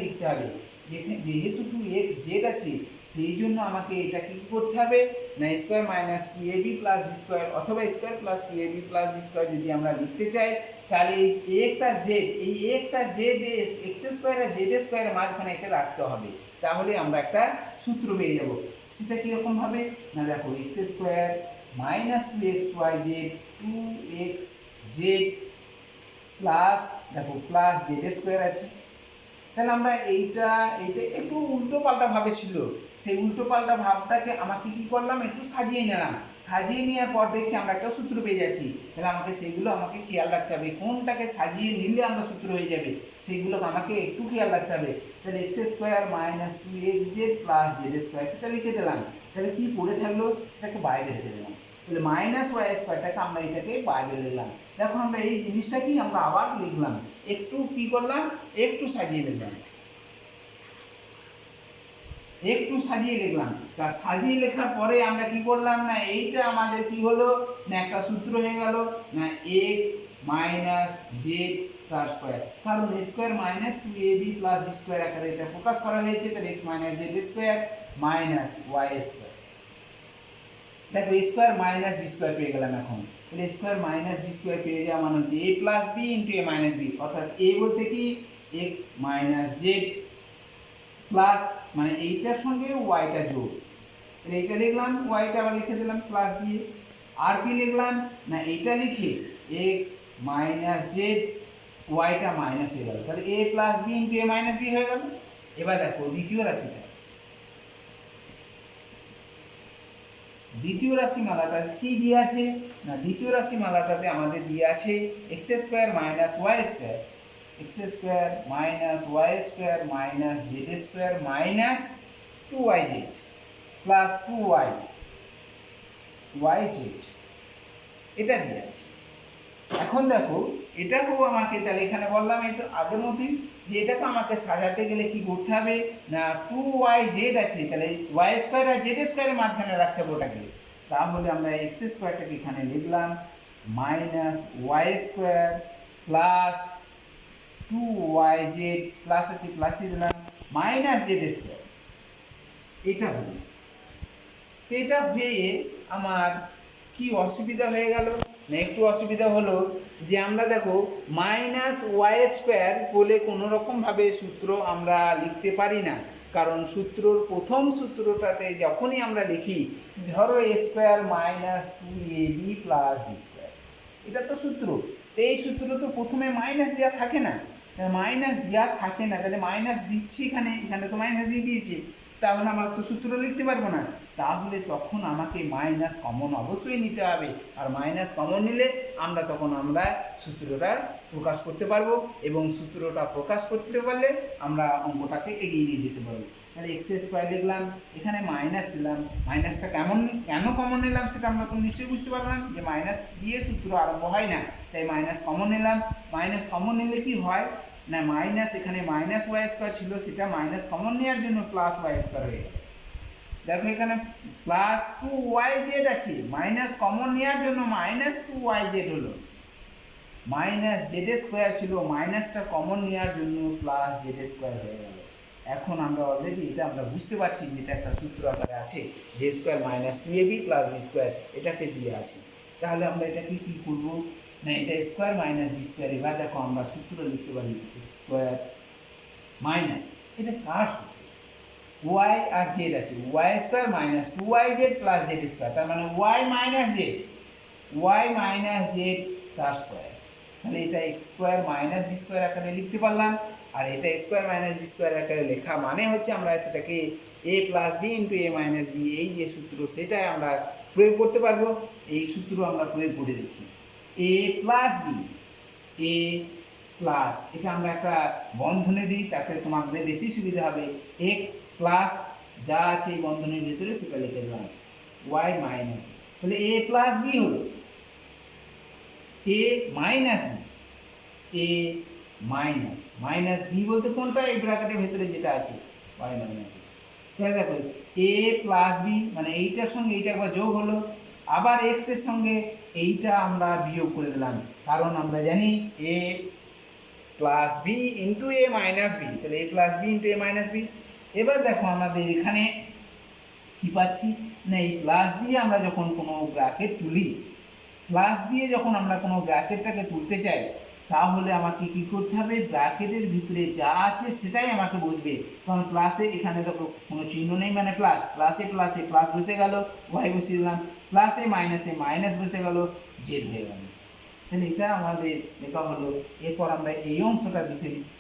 লিখতে হবে। যেহেতু 2xz আছে সেই জন্য আমাকে এটা কি করতে হবে না square minus 2ab plus B square অথবা square plus 2ab plus B square যদি আমরা লিখতে চাই, তাহলে এক্স আর জেড, এই এক্স আর জেড এক্স স্কোয়ার আর জেড স্কোয়ারের মাঝখানে এটা রাখতে হবে, তাহলে আমরা একটা সূত্র পেয়ে যাব। সেটা কীরকম ভাবে না দেখো x square minus 2xyz 2xz plus দেখো প্লাস জেড স্কোয়ার আছে। তাহলে আমরা এইটা একটু উল্টো পাল্টা ভাবে ছিল, সেই উল্টো পাল্টা ভাবটাকে আমাকে কি করলাম একটু সাজিয়ে নিলাম, সাজিয়ে নেওয়ার পর দেখছি আমরা একটা সূত্র পেয়ে যাচ্ছি। তাহলে আমাকে সেগুলো আমাকে খেয়াল রাখতে হবে, কোনটাকে সাজিয়ে নিলে আমরা সূত্র হয়ে যাবে সেইগুলোকে আমাকে একটু খেয়াল রাখতে হবে। তাহলে x square minus 2xz plus Z square সেটা লিখে দিলাম, তাহলে কি পড়ে থাকলো সেটাকে বাইরে রেখে দিলাম, তাহলে মাইনাস ওয়াই স্কোয়ারটাকে আমরা এটাকে বাইরে লিখলাম। দেখো আমরা এই জিনিসটাকেই আমরা আবার লিখলাম, একটু কি করলাম একটু সাজিয়ে লিখলাম, একটু সাজিয়ে লিখলাম। তা সাজিয়ে লেখার পরে আমরা কি করলাম না এইটা আমাদের কি হলো না একটা সূত্র হয়ে গেল না এক্স মাইনাস জেড তার স্কোয়ার, কারণ square minus 2ab plus B square আকারে এটা প্রকাশ করা হয়েছে, তাহলে x minus z square minus y square. দেখো স্কোয়ার মাইনাস বি স্কোয়ার পেয়ে গেলাম এখন, তাহলে স্কোয়ার মাইনাস বি স্কোয়ার পেয়ে যাওয়া মানে হচ্ছে এ প্লাস বি ইন্টু এ মাইনাস বি, অর্থাৎ এ বলতে কি এক্স মাইনাস জেড প্লাস মানে এইটার সঙ্গে ওয়াইটা যোগ, তাহলে এইটা লিখলাম ওয়াইটা আবার লিখে দিলাম প্লাস দিয়ে, আর কি লিখলাম না এইটা লিখে এক্স মাইনাস জেড ওয়াইটা মাইনাস হয়ে গেল, তাহলে এ প্লাস বি ইন্টু এ মাইনাস বি হয়ে গেল। এবার দেখো দ্বিতীয় রাশিমালাটা কি দিয়ে আছে না দ্বিতীয় রাশিমালাটাতে আমাদের দিয়ে আছে x square minus y square, x square minus y square minus z square minus 2yz plus 2yz এটা দিয়ে আছে। এখন দেখো এটাকেও আমাকে তাহলে এখানে বললাম এটা আগের মতোই যে এটাকে আমাকে সাজাতে গেলে কি করতে হবে না 2yz আছে, তাহলে ওয়াই স্কোয়ার আর জেড স্কোয়ারের মাঝখানে রাখতে হবে ওটাকে, তাহলে আমরা এক্স স্কোয়ারটাকে এখানে লিখলাম minus y square plus 2yz plus আছে প্লাসই দিলাম মাইনাস জেড স্কোয়ার। এটা হলো, এটা হয়ে আমার কি অসুবিধা হয়ে গেল না একটু অসুবিধা হলো যে আমরা দেখো মাইনাস ওয়াই স্কোয়ার বলে কোনো রকমভাবে সূত্র আমরা লিখতে পারি না, কারণ সূত্রর প্রথম সূত্রটাতে যখনই আমরা লিখি ধরো A square minus 2ab plus B square, এটা তো সূত্র, এই সূত্র তো প্রথমে মাইনাস দেওয়া থাকে না, মাইনাস দেওয়া থাকে না, তাহলে মাইনাস দিচ্ছি এখানে, এখানে তো মাইনাস দিয়ে দিয়েছি, তাহলে আমরা তো সূত্র লিখতে পারবো না। তাহলে তখন আমাকে মাইনাস কমন অবশ্যই নিতে হবে, আর মাইনাস কমন নিলে আমরা সূত্রটা প্রকাশ করতে পারবো, এবং সূত্রটা প্রকাশ করতে পারলে আমরা অঙ্কটাকে এগিয়ে নিয়ে যেতে পারবো। তাহলে এক্স স্কোয়ার লিখলাম, এখানে মাইনাস দিলাম, মাইনাসটা কেন কমন নিলাম সেটা আমরা তো নিশ্চয়ই বুঝতে পারলাম, যে মাইনাস দিয়ে সূত্র আরম্ভ হয় না, তাই মাইনাস কমন নিলাম। মাইনাস কমন নিলে কি হয় না, মাইনাস এখানে মাইনাস ওয়াই স্কোয়ার ছিল, সেটা মাইনাস কমন নেওয়ার জন্য প্লাস ওয়াই স্কোয়ার হয়ে গেল। দেখো এখানে প্লাস 2yz আছে, মাইনাস কমন নেওয়ার জন্য মাইনাস 2yz হলো, মাইনাস জেড স্কোয়ার ছিল, মাইনাসটা কমন নেওয়ার জন্য প্লাস জেড স্কোয়ার হয়ে গেল। এখন আমরা অলরেডি এটা আমরা বুঝতে পারছি যে এটা একটা সূত্র আকারে আছে, জে square minus 2ab plus B square, এটাকে দিয়ে আছে। তাহলে আমরা এটাকে কি করবো না, এটা স্কোয়ার মাইনাস বি স্কোয়ার। এবার দেখো আমরা সূত্র লিখতে পারি, স্কোয়ার মাইনাস, এটা কার সূত্র, ওয়াই আর জেড আছে, Y square minus 2yz plus Z square, তার মানে ওয়াই মাইনাস জেড তার স্কোয়ার। তাহলে এটা X square minus B square আকারে লিখতে পারলাম, আর এটা স্কোয়ার মাইনাস বি স্কোয়ার আকারে লেখা মানে হচ্ছে আমরা সেটাকে এ প্লাস বি ইন্টু এ মাইনাস বি, এই যে সূত্র সেটাই আমরা প্রয়োগ করতে পারবো। এই সূত্র আমরা প্রয়োগ করে দেখি, এ প্লাস বি, এ প্লাস, এটা আমরা একটা বন্ধনে দিই, তাতে তোমাদের বেশি সুবিধা হবে। এক্স প্লাস যা আছে এই বন্ধনের ভিতরে সেটা লিখে দিলাম, ওয়াই মাইনাস, তাহলে এ প্লাস বি হলো এ মাইনাস বি, এ মাইনাস মাইনাস বি বলতে কোনটা, এই ব্র্যাকেটের ভিতরে যেটা আছে ওয়াই মাইনাস বি। তাহলে দেখো এ প্লাস বি মানে এইটার সঙ্গে এইটা একবার যোগ হলো, আবার এক্স এর সঙ্গে এইটা আমরা বিয়োগ করে দিলাম, কারণ আমরা জানি এ প্লাস বি ইন্টু এ মাইনাস বি, তাহলে এ প্লাস বি ইন্টু এ মাইনাস বি। এবার দেখো আমাদের এখানে কি পাচ্ছি না, এই প্লাস দিয়ে আমরা যখন কোনো ব্র্যাকেট তুলি, প্লাস দিয়ে যখন আমরা কোনো ব্র্যাকেটটাকে তুলতে চাই, তাহলে আমাকে কি করতে হবে, ব্র্যাকেটের ভিতরে যা আছে সেটাই আমাকে বুঝবে, কারণ প্লাসে এখানে দেখো কোনো চিহ্ন নেই, মানে প্লাস, প্লাসে প্লাস বসে গেল, ওয়াই বসিয়ে দিলাম, প্লাসে মাইনাস বসে গেল, জেড হয়ে গেল। তাহলে এটা আমাদের লেখা হলো। এরপর আমরা এই অংশটা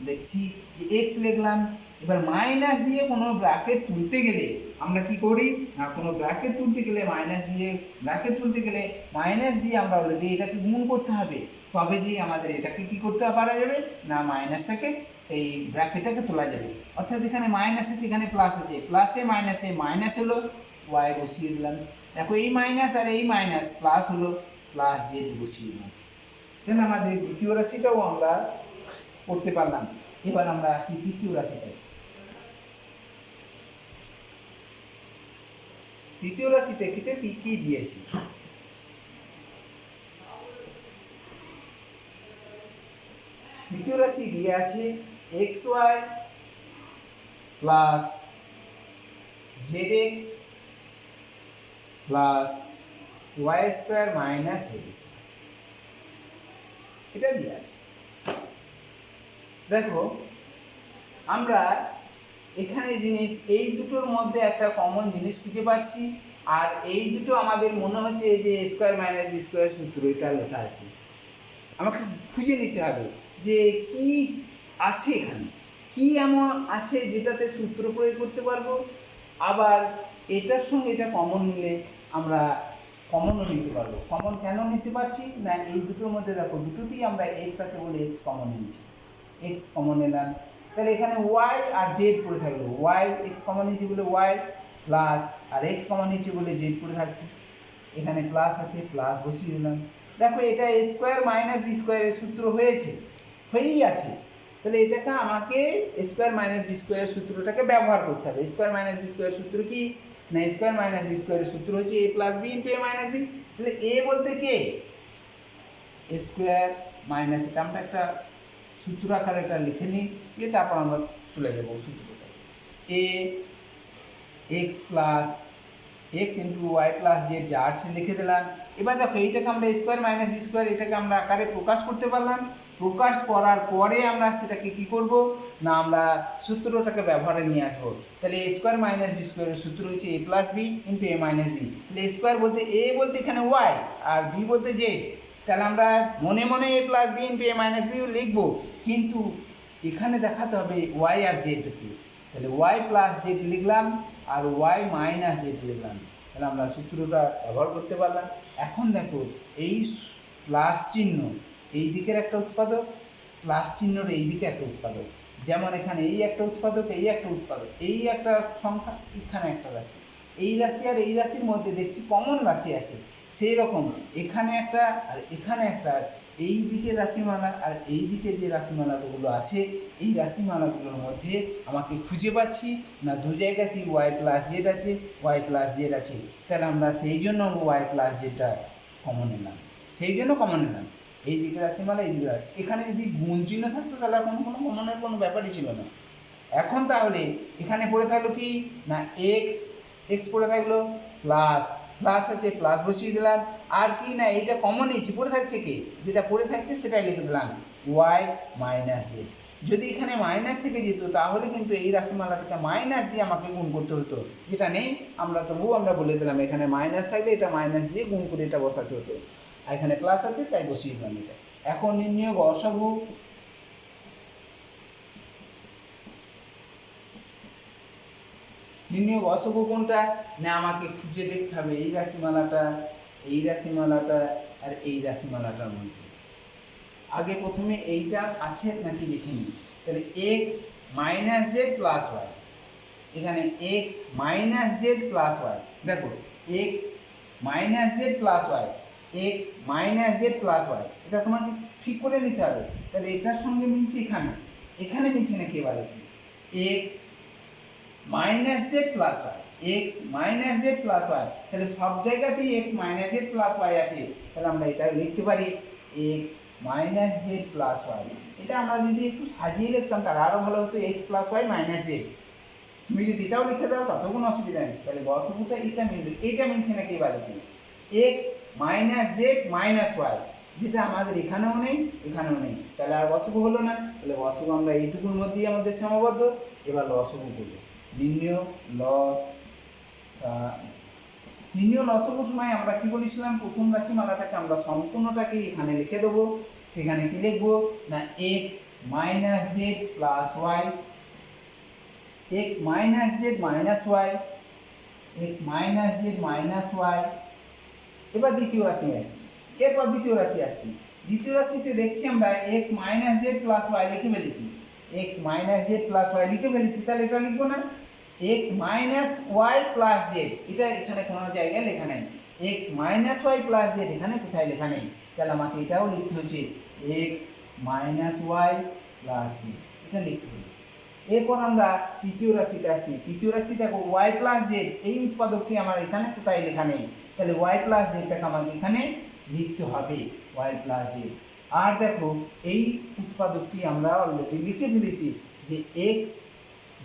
দেখছি যে এক্স লিখলাম। এবার মাইনাস দিয়ে কোনো ব্র্যাকেট তুলতে গেলে আমরা কি করি না, কোনো ব্র্যাকেট তুলতে গেলে মাইনাস দিয়ে আমরা অলরেডি এটাকে গুণ করতে হবে, তবে যে আমাদের এটাকে কি করতে পারা যাবে না, মাইনাসটাকে এই ব্র্যাকেটটাকে তোলা যাবে। অর্থাৎ এখানে মাইনাস আছে, এখানে প্লাস আছে, প্লাসে মাইনাস হলো, ওয়াই বসিয়ে দিলাম। দেখো এই মাইনাস আর এই মাইনাস প্লাস হলো, প্লাস জেড বসিয়ে দিলাম। তাহলে আমাদের দ্বিতীয় রাশিটাও আমরা করতে পারলাম। এবার আমরা আসি তৃতীয় রাশিটা। তৃতীয় রাশিটাকে কি দিয়েছি, তৃতীয় রাশি দিয়ে আছে x Y plus z x plus Y square minus z square, এটা দিয়ে আছে। দেখো আমরা এখানে জিনিস এই দুটোর মধ্যে একটা কমন জিনিস খুঁজে পাচ্ছি, আর এই দুটো আমাদের মনে হচ্ছে যে স্কোয়ার মাইনাস বি স্কোয়ার সূত্র এটা লেখা আছে। আমাকে খুঁজে নিতে হবে যে কি আছে এখানে, কি এমন আছে যেটাতে সূত্র প্রয়োগ করতে পারবো, আবার এটার সঙ্গে এটা কমন নিলে আমরা কমনও নিতে পারবো। কমন কেন নিতে পারছি না, এই দুটোর মধ্যে দেখো দুটোতেই আমরা এক্স আছে বলে এক্স কমন নিয়েছি, এক্স কমন নিলাম। তাহলে এখানে ওয়াই আর জেড পড়ে থাকলো, ওয়াই এক্স কমন নিয়েছি বলে ওয়াই প্লাস, আর এক্স কমন নিয়েছি বলে জেড পড়ে থাকছে, এখানে প্লাস আছে, প্লাস বসিয়ে দিলাম। দেখো এটা এ স্কোয়ার মাইনাস বি স্কোয়ারের সূত্র হয়েই আছে। তাহলে এটাকে আমাকে স্কোয়ার মাইনাস বি স্কোয়ারের সূত্রটাকে ব্যবহার করতে হবে। স্কোয়ার মাইনাস বি স্কোয়ারের সূত্র কি না, স্কোয়ার মাইনাস বি স্কোয়ারের সূত্র হচ্ছে এ প্লাস বি ইন্টু এ মাইনাস বি। তাহলে এ বলতে কে, স্কোয়ার মাইনাস, এটা আমরা একটা সূত্র আকারে এটা লিখে নিই, তারপর আমরা চলে যাবো সূত্রটা। A X plus X into Y plus Z যা আছে লিখে দিলাম। এবার দেখো এইটাকে আমরা স্কোয়ার মাইনাস বি স্কোয়ার এটাকে আমরা আকারে প্রকাশ করতে পারলাম। প্রকাশ করার পরে আমরা সেটাকে কি করব না, আমরা সূত্রটাকে ব্যবহারে নিয়ে আসবো। তাহলে এ স্কোয়ার মাইনাস বি স্কোয়ারের সূত্র হচ্ছে এ প্লাস বি ইন্টু এ মাইনাস বি। তাহলে স্কোয়ার বলতে এ বলতে এখানে ওয়াই আর বি বলতে জেড। তাহলে আমরা মনে মনে এ প্লাস বি ইন্টু এ মাইনাস বি লিখবো, কিন্তু এখানে দেখাতে হবে ওয়াই আর জেডকে। তাহলে ওয়াই প্লাস জেড লিখলাম আর ওয়াই মাইনাস জেড লিখলাম, তাহলে আমরা সূত্রটা ব্যবহার করতে পারলাম। এখন দেখো এই প্লাস চিহ্ন এই দিকের একটা উৎপাদক, প্লাস চিহ্নর এই দিকে একটা উৎপাদক। যেমন এখানে এই একটা উৎপাদক, এই একটা উৎপাদক, এই একটা সংখ্যা, এখানে একটা রাশি। এই রাশি আর এই রাশির মধ্যে দেখছি কমন রাশি আছে, সেই রকম এখানে একটা আর এখানে একটা, এই দিকে রাশিমালা আর এই দিকে যে রাশিমালাগুলো আছে এই রাশিমালাগুলোর মধ্যে আমাকে খুঁজে পাচ্ছি না দু জায়গাতেই ওয়াই প্লাস জেড আছে, ওয়াই প্লাস জেড আছে। তাহলে আমরা সেই জন্য ওয়াই প্লাস জেডটা কমন নিলাম, সেই জন্য কমন নিলাম। এই দিকে রাশিমালা এই দিকে, এখানে যদি গুণ চিহ্ন থাকতো তাহলে আর কোনো কমনের কোনো ব্যাপারই ছিল না। এখন তাহলে এখানে পড়ে থাকলো কি না এক্স, এক্স পড়ে থাকলো প্লাস, প্লাস আছে প্লাস বসিয়ে দিলাম, আর কি না এইটা কমন নিয়েছি, পড়ে থাকছে কি, যেটা পড়ে থাকছে সেটাই লিখে দিলাম ওয়াই মাইনাস জেড। যদি এখানে মাইনাস থেকে যেত তাহলে কিন্তু এই রাশিমালাটাকে মাইনাস দিয়ে আমাকে গুণ করতে হতো, যেটা নেই। আমরা তবুও আমরা বলে দিলাম এখানে মাইনাস থাকলে এটা মাইনাস দিয়ে গুণ করে এটা বসাতে হতো, আর এখানে প্লাস আছে তাই বসিয়ে দিলাম এটা। এখন নির্ণয় গসাগু। নির্ণয় গসাগু কোনটা না আমাকে খুঁজে দেখতে হবে এই রাশিমালাটা, এই রাশিমালাটা আর এই রাশিমালাটার মধ্যে। আগে প্রথমে এইটা আছে নাকি লিখে নিই। তাহলে x minus Z plus Y, এখানে X minus Z plus Y, দেখো X minus Z plus Y, x minus Z plus Y, এটা তোমাকে ঠিক করে নিতে হবে। তাহলে এটার সঙ্গে মিলছে এখানে, এখানে মিলছে নাকি এবারে কি x minus Z plus Y, x minus Z plus y, তাহলে সব জায়গাতেই x minus Z plus y আছে। তাহলে আমরা এটা লিখতে পারি x minus Z plus Y. এটা আমরা যদি একটু সাজিয়ে লিখতাম তাহলে আরও ভালো হতো, x plus y minus z. তুমি যদি এটাও লিখে দাও তাতেও কোনো অসুবিধা নেই। তাহলে গসাগুটা এটা মিলবে, এইটা মিলছে নাকি এবারে কি x minus z minus y, যেটা আমাদের এখানেও নেই এখানেও নেই, তাহলে আর গসাগু হলো না। তাহলে গসাগু আমরা এইটুকুর মধ্যেই আমাদের সীমাবদ্ধ। এবার লসাগু করবো। নির্ণয় লসাগুর সময় আমরা কি বলেছিলাম, প্রথম রাশিমালাটাকে আমরা সম্পূর্ণটাকে এখানে লিখে দেবো। সেখানে কি লিখবো না x minus Z plus Y, x minus z minus Y, x minus z minus y. এবার দ্বিতীয় রাশি আসছি, এরপর দ্বিতীয় রাশি আসছি। দ্বিতীয় রাশিতে দেখছি আমরা x minus Z plus Y লিখে ফেলেছি, x minus Z plus Y লিখে ফেলেছি। তাহলে এটা লিখবো না x minus y plus z, এটা এখানে কোনো জায়গায় লেখা নেই। X minus y plus z এখানে কোথায় লেখা নেই, তাহলে আমাকে এটাও লিখতে হচ্ছে x minus y plus z, এটা লিখতে হবে। এরপর আমরা তৃতীয় রাশিতে আসি। তৃতীয় রাশি দেখো ওয়াই প্লাস জেড, এই উৎপাদকটি আমার এখানে কোথায় লেখা নেই, তাহলে ওয়াই প্লাস জেডটাকে আমাকে এখানে লিখতে হবে ওয়াই প্লাস জেড। আর দেখো এই উৎপাদকটি আমরা অলরেডি লিখে ফেলেছি যে X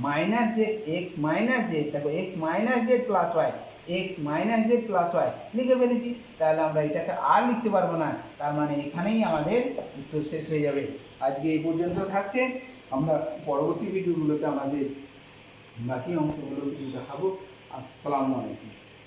minus Z, X minus Z, দেখো X minus Z plus Y, x minus Z plus Y লিখে ফেলেছি। তাহলে আমরা এটাকে আর লিখতে পারবো না, তার মানে এখানেই আমাদের উত্তর শেষ হয়ে যাবে। আজকে এই পর্যন্ত থাকছে, আমরা পরবর্তী ভিডিওগুলোতে আমাদের বাকি অংশগুলো দেখাবো। আসসালামু আলাইকুম।